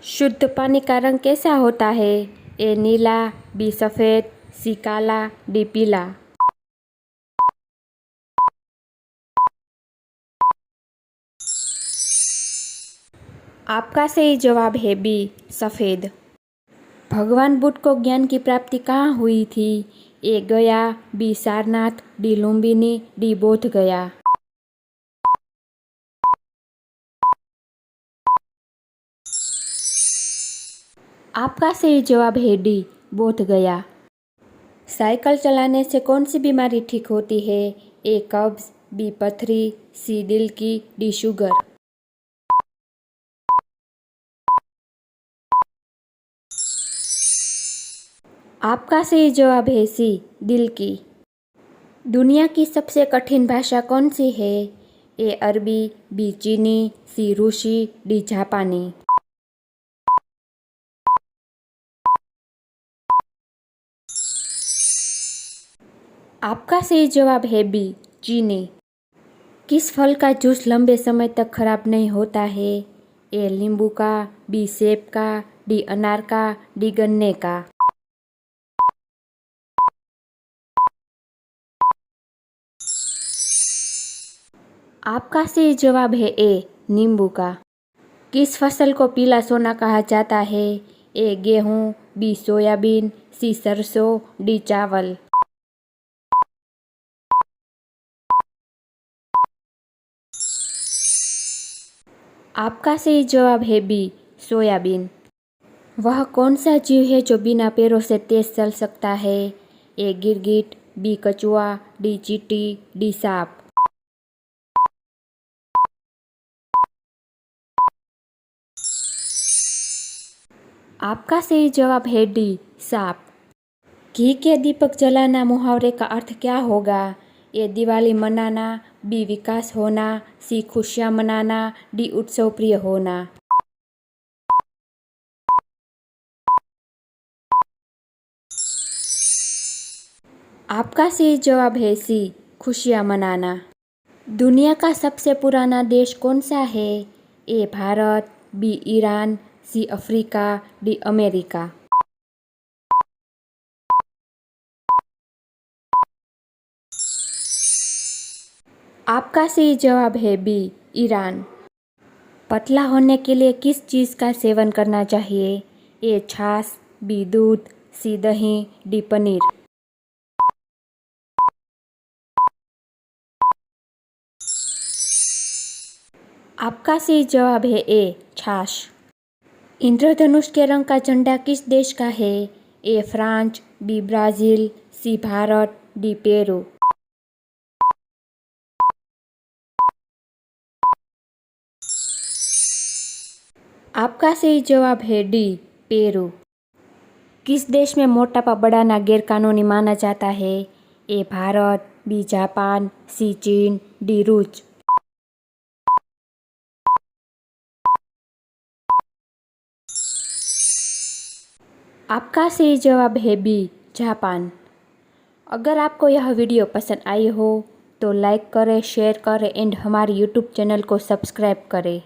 शुद्ध पानी का रंग कैसा होता है? ए नीला, बी सफ़ेद, सी काला, डी पीला। आपका सही जवाब है बी सफ़ेद। भगवान बुद्ध को ज्ञान की प्राप्ति कहाँ हुई थी? A Gaya, B Sarnath, D Lumbini, D Bodh Gaya. आपका सही जवाब है डी बोध गया। साइकिल चलाने से कौन सी बीमारी ठीक होती है? ए कब्ज, बी पथरी, सी दिल की, डी शुगर। आपका सही जवाब है सी दिल की। दुनिया की सबसे कठिन भाषा कौन सी है? ए अरबी, बी चीनी, सी रूसी, डी जापानी। आपका सही जवाब है बी चीनी। किस फल का जूस लंबे समय तक खराब नहीं होता है? ए नींबू का, बी सेब का, डी अनार का, डी गन्ने का। आपका सही जवाब है ए नींबू का। किस फसल को पीला सोना कहा जाता है? ए गेहूँ, बी सोयाबीन, सी सरसों, डी चावल। आपका सही जवाब है बी सोयाबीन। वह कौन सा जीव है जो बिना पैरों से तेज चल सकता है? ए गिरगिट, बी कछुआ, डी चींटी, डी सांप। आपका सही जवाब है डी सांप। घी के दीपक जलाना मुहावरे का अर्थ क्या होगा? ए दिवाली मनाना, बी विकास होना, सी खुशियाँ मनाना, डी उत्सव प्रिय होना। आपका सही जवाब है सी खुशियाँ मनाना। दुनिया का सबसे पुराना देश कौन सा है? A Bharat, B Iran, C Africa, D America. आपका सही जवाब है बी ईरान। पतला होने के लिए किस चीज़ का सेवन करना चाहिए? ए छाछ, बी दूध, सी दही, डी पनीर। आपका सही जवाब है ए छाछ। इंद्रधनुष के रंग का झंडा किस देश का है? A France, B Brazil, C Bharat, D Peru. आपका सही जवाब है डी पेरू। किस देश में मोटापा बढ़ाना गैरकानूनी माना जाता है? ए भारत, बी जापान, सी चीन, डी रूस। आपका सही जवाब है बी जापान। अगर आपको यह वीडियो पसंद आई हो तो लाइक करें, शेयर करें एंड हमारे यूट्यूब चैनल को सब्सक्राइब करें।